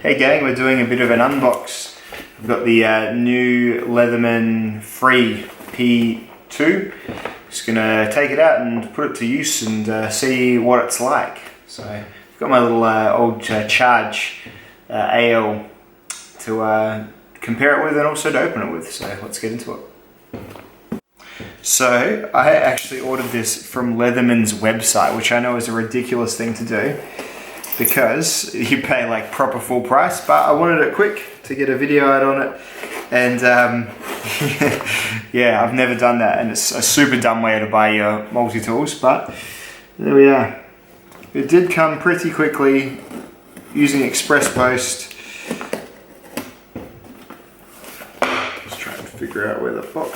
Hey gang, we're doing a bit of an unbox. We've got the new Leatherman Free P2. Just gonna take it out and put it to use and see what it's like. So I've got my little old charge AL to compare it with and also to open it with. So let's get into it. So I actually ordered this from Leatherman's website, which I know is a ridiculous thing to do because you pay like proper full price, but I wanted it quick to get a video out on it. And yeah, I've never done that, and it's a super dumb way to buy your multi-tools, but there we are. It did come pretty quickly using Express Post. Just trying to figure out where the box.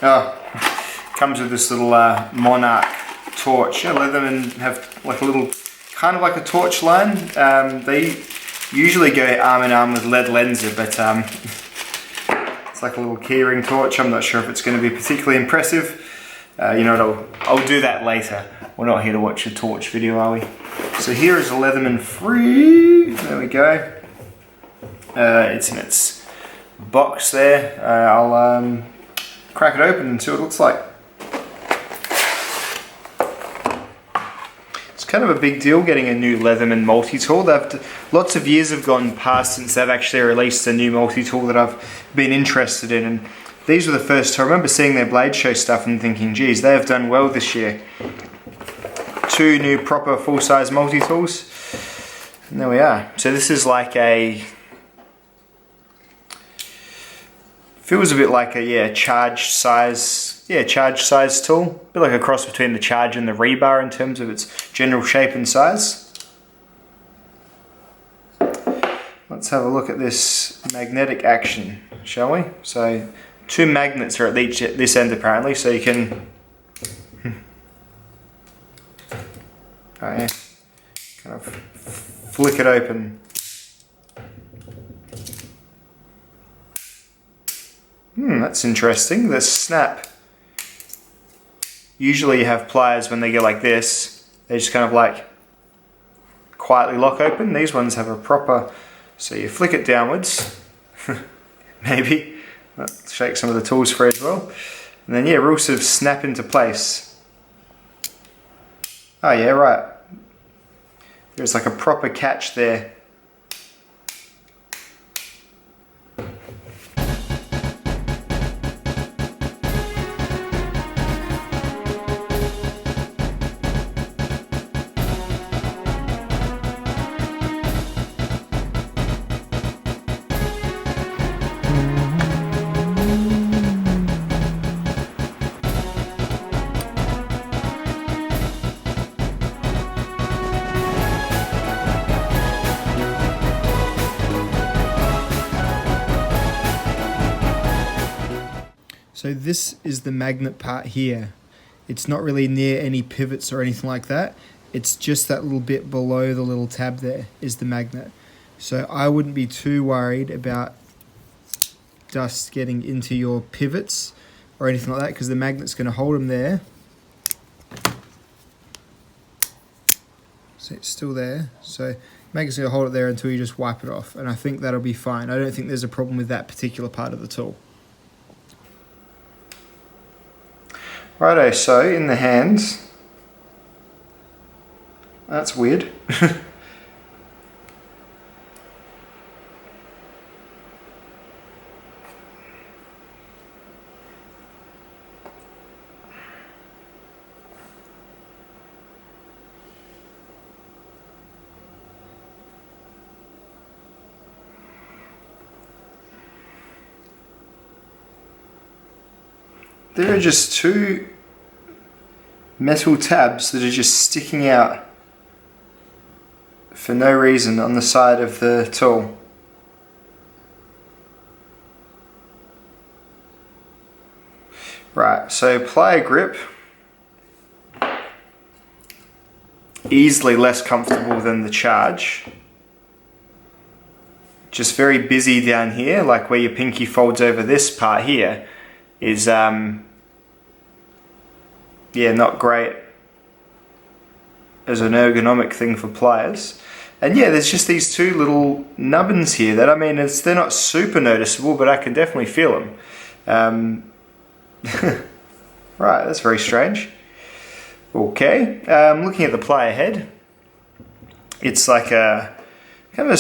Oh, comes with this little Monarch torch. Yeah, Leatherman have like a little, kind of like a torch line. They usually go arm in arm with lead lenser, but it's like a little keyring torch. I'm not sure if it's going to be particularly impressive. You know what, I'll do that later. We're not here to watch a torch video, are we? So here is a Leatherman Free. There we go. It's in its box there. I'll crack it open and see what it looks like. It's kind of a big deal getting a new Leatherman multi-tool. Lots of years have gone past since they've actually released a new multi-tool that I've been interested in, and these were the first two. I remember seeing their Blade Show stuff and thinking, geez, they have done well this year. Two new proper full-size multi-tools, and there we are. So this is like a, feels a bit like a charge size tool. A bit like a cross between the Charge and the Rebar in terms of its general shape and size. Let's have a look at this magnetic action, shall we? So two magnets are at this end apparently, so you can kind of flick it open. That's interesting. The snap. Usually you have pliers when they go like this, they just kind of like quietly lock open. These ones have a proper, so you flick it downwards, maybe. Let's shake some of the tools free as well. And then yeah, real sort of snap into place. Oh yeah, right. There's like a proper catch there. So this is the magnet part here. It's not really near any pivots or anything like that. It's just that little bit below the little tab there is the magnet. So I wouldn't be too worried about dust getting into your pivots or anything like that, because the magnet's going to hold them there. So it's still there. So the magnet's going to hold it there until you just wipe it off, and I think that'll be fine. I don't think there's a problem with that particular part of the tool. Righto, so in the hands, that's weird. There are just two metal tabs that are just sticking out for no reason on the side of the tool. Right, so plier grip, easily less comfortable than the Charge. Just very busy down here, like where your pinky folds over this part here is yeah, not great. as an ergonomic thing for pliers. And yeah, there's just these two little nubbins here that, I mean, they're not super noticeable, but I can definitely feel them. Right, that's very strange. Okay, looking at the plier head, it's like a kind of a,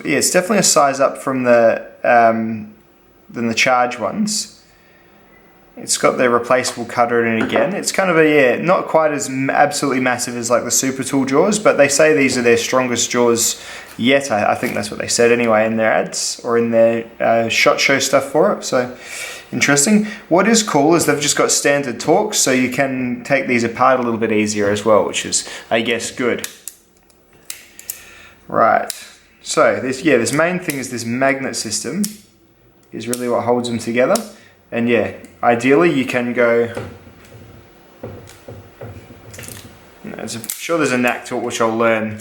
yeah, it's definitely a size up from the than the charge ones. It's got the replaceable cutter in it again. It's kind of a, yeah, not quite as absolutely massive as like the Super Tool jaws, but they say these are their strongest jaws yet. I think that's what they said anyway in their ads or in their SHOT Show stuff for it. So interesting. What is cool is they've just got standard torques, so you can take these apart a little bit easier as well, which is, I guess, good. Right. So this main thing is this magnet system is really what holds them together. And yeah, ideally you can go, I'm sure there's a knack to it which I'll learn.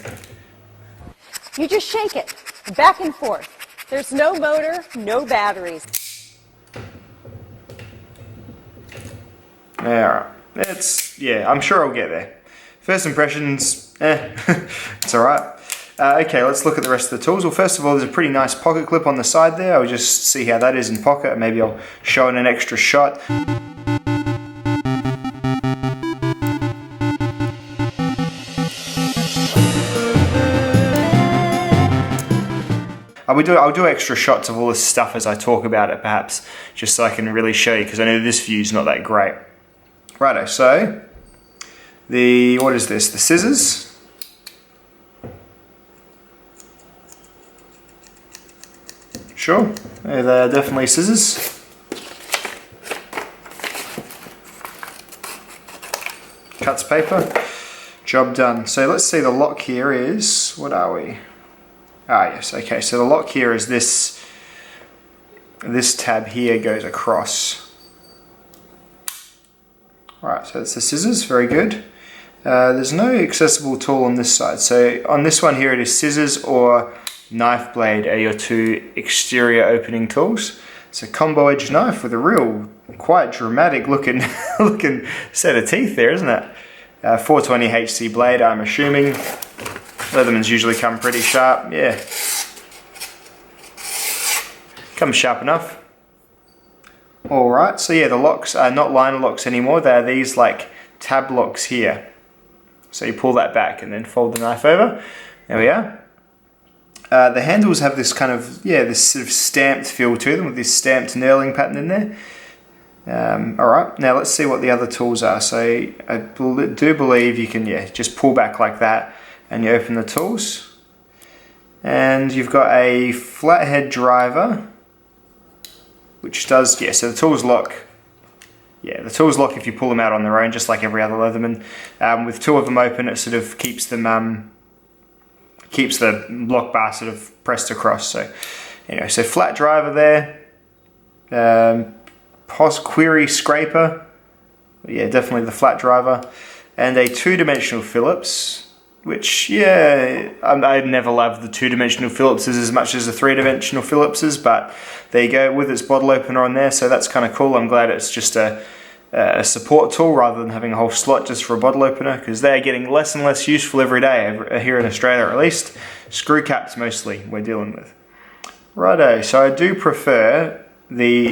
You just shake it back and forth. There's no motor, no batteries. Alright, yeah, I'm sure I'll get there. First impressions, it's alright. Okay, let's look at the rest of the tools. Well, first of all, there's a pretty nice pocket clip on the side there. I'll just see how that is in pocket, and maybe I'll show in an extra shot. I'll do extra shots of all this stuff as I talk about it, perhaps, just so I can really show you, because I know this view's not that great. Righto, so, what is this? The scissors. Sure, they're definitely scissors. Cuts paper, job done. So let's see, the lock here is, what are we? Ah yes, okay, so the lock here is this tab here goes across. Alright, so it's the scissors, very good. There's no accessible tool on this side. So on this one here it is scissors or knife blade are your two exterior opening tools. It's a combo edge knife with a real quite dramatic looking set of teeth there, isn't it? 420 HC blade, I'm assuming. Leathermans usually come pretty sharp, yeah. Comes sharp enough. Alright, so yeah, the locks are not liner locks anymore, they're these like tab locks here. So you pull that back and then fold the knife over. There we are. The handles have this kind of, yeah, this sort of stamped feel to them with this stamped knurling pattern in there. Alright, now let's see what the other tools are. So I do believe you can, yeah, just pull back like that and you open the tools. And you've got a flathead driver, which does, yeah, so the tools lock. Yeah, the tools lock if you pull them out on their own, just like every other Leatherman. With two of them open, it sort of keeps them, keeps the lock bar sort of pressed across. So, anyway, so flat driver there. Query scraper. Yeah, definitely the flat driver. And a two-dimensional Phillips, which, yeah, I never loved the two-dimensional Phillipses as much as the three-dimensional Phillipses, but there you go, with its bottle opener on there, so that's kind of cool. I'm glad it's just a support tool rather than having a whole slot just for a bottle opener, because they're getting less and less useful every day, here in Australia at least. Screw caps mostly we're dealing with. Righto, so I do prefer the,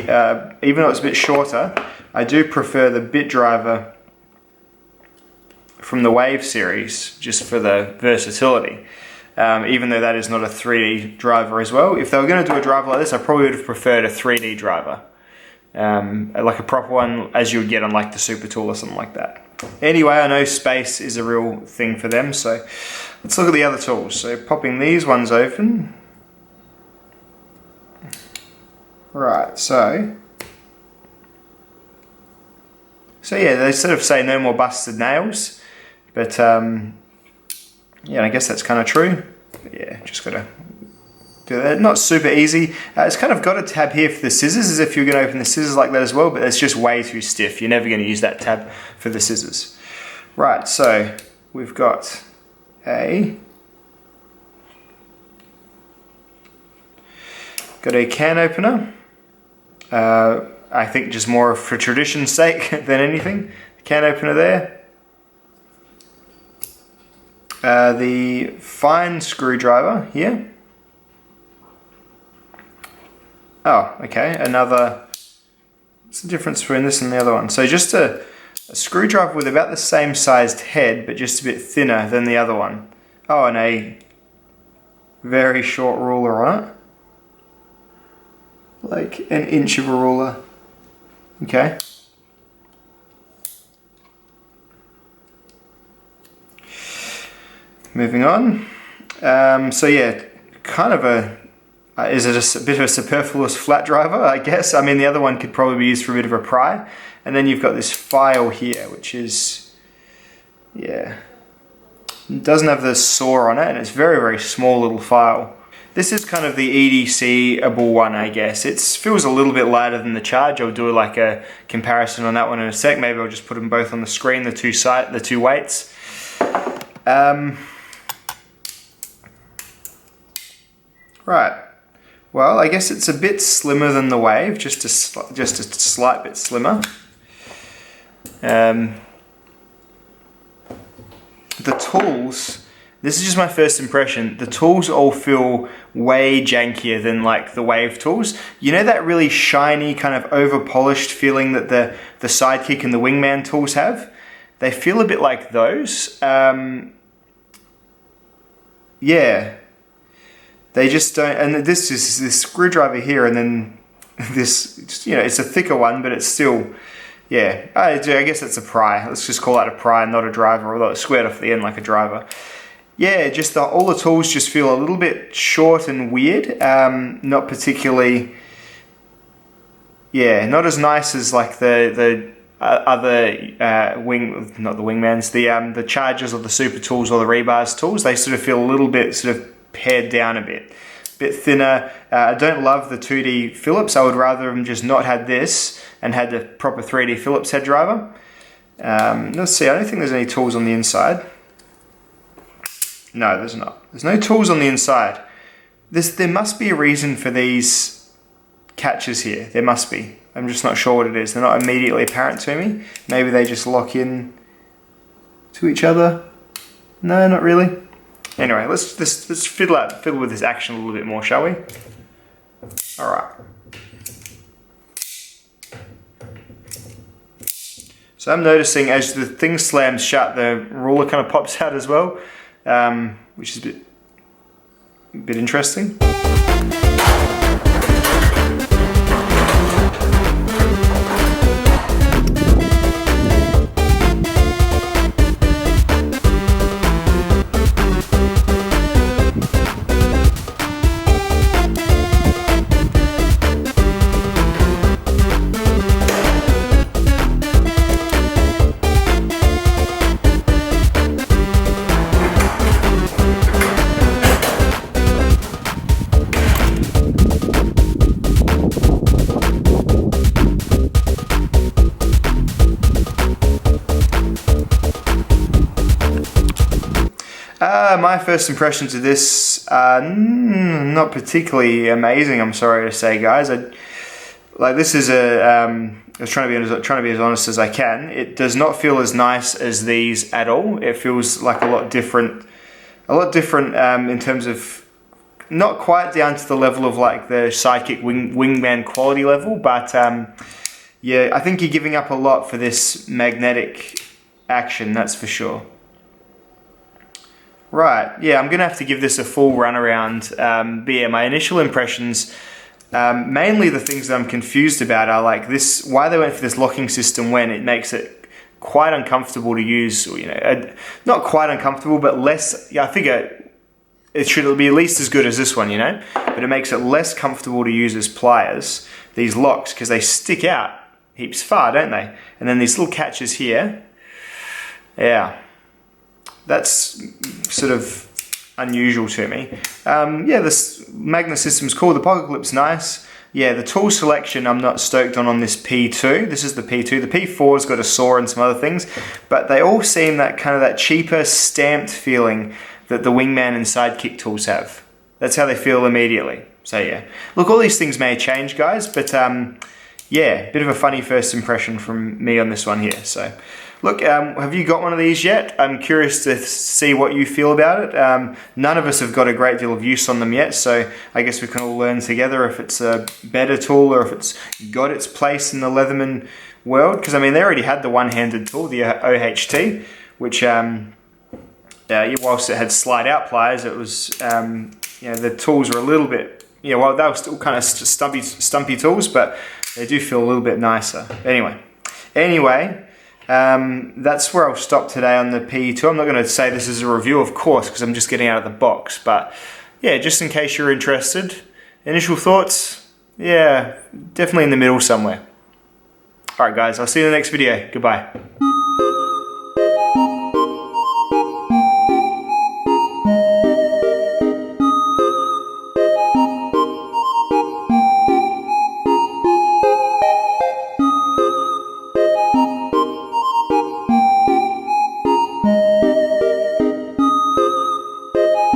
even though it's a bit shorter, I do prefer the bit driver from the Wave series, just for the versatility. Even though that is not a 3D driver as well. If they were going to do a driver like this, I probably would have preferred a 3D driver. Like a proper one, as you would get on like the Super Tool or something like that. Anyway, I know space is a real thing for them, so let's look at the other tools. So popping these ones open. Right, so yeah, they sort of say no more busted nails. But, yeah, I guess that's kind of true. But yeah, just got to do that. Not super easy. It's kind of got a tab here for the scissors, as if you're going to open the scissors like that as well, but it's just way too stiff. You're never going to use that tab for the scissors. Right, so we've got a can opener. I think just more for tradition's sake than anything. Can opener there. The fine screwdriver here. Oh, okay, another, what's the difference between this and the other one? So just a screwdriver with about the same sized head, but just a bit thinner than the other one. Oh, and a very short ruler on it. Like an inch of a ruler. Okay. Moving on. So yeah, kind of is it a bit of a superfluous flat driver, I guess? I mean, the other one could probably be used for a bit of a pry. And then you've got this file here, which is, yeah, it doesn't have the saw on it, and it's very, very small little file. This is kind of the EDC-able one, I guess. It feels a little bit lighter than the Charge. I'll do like a comparison on that one in a sec. Maybe I'll just put them both on the screen, the two weights. Right. Well, I guess it's a bit slimmer than the Wave, just a slight bit slimmer. The tools, this is just my first impression, the tools all feel way jankier than like the Wave tools. You know that really shiny, kind of over-polished feeling that the Sidekick and the Wingman tools have? They feel a bit like those. Yeah. They just don't, and this is this screwdriver here, and then this, you know, it's a thicker one, but it's still, yeah, I guess it's a pry. Let's just call that a pry, not a driver, although it's squared off the end like a driver. Yeah, just all the tools just feel a little bit short and weird, not particularly, yeah, not as nice as like the other not the Wingmans, the Chargers or the Super Tools or the Rebars tools. They sort of feel a little bit sort of pared down a bit thinner. I don't love the 2D Phillips. I would rather them just not had this and had the proper 3D Phillips head driver. Let's see, I don't think there's any tools on the inside. No, there's not. There's no tools on the inside. There must be a reason for these catches here. There must be. I'm just not sure what it is. They're not immediately apparent to me. Maybe they just lock in to each other. No, not really. Anyway, let's fiddle with this action a little bit more, shall we? All right. So I'm noticing as the thing slams shut, the ruler kind of pops out as well, which is a bit interesting. My first impressions of this are not particularly amazing, I'm sorry to say, guys. This is I was trying to be as honest as I can. It does not feel as nice as these at all. It feels like a lot different in terms of not quite down to the level of like the Sidekick Wingman quality level, but yeah, I think you're giving up a lot for this magnetic action, that's for sure. Right, yeah, I'm going to have to give this a full run around, but yeah, my initial impressions, mainly the things that I'm confused about are like this, why they went for this locking system when it makes it quite uncomfortable to use, you know, not quite uncomfortable, but less, yeah, I figure it should be at least as good as this one, you know, but it makes it less comfortable to use as pliers, these locks, because they stick out heaps far, don't they? And then these little catches here, yeah. That's sort of unusual to me. Yeah, this magnet system's cool. The pocket clip's nice. Yeah, the tool selection I'm not stoked on this P2. This is the P2. The P4's got a saw and some other things, but they all seem that kind of that cheaper stamped feeling that the Wingman and Sidekick tools have. That's how they feel immediately. So yeah, look, all these things may change, guys, but yeah, bit of a funny first impression from me on this one here. So look, have you got one of these yet? I'm curious to see what you feel about it. None of us have got a great deal of use on them yet, so I guess we can all learn together if it's a better tool or if it's got its place in the Leatherman world. Because I mean, they already had the one-handed tool, the OHT, which whilst it had slide-out pliers, it was the tools were a little bit well, they were still kind of stumpy tools, but they do feel a little bit nicer. Anyway, that's where I'll stop today on the PE2. I'm not going to say this is a review, of course, because I'm just getting out of the box. But yeah, just in case you're interested, initial thoughts, yeah, definitely in the middle somewhere. Alright guys, I'll see you in the next video. Goodbye.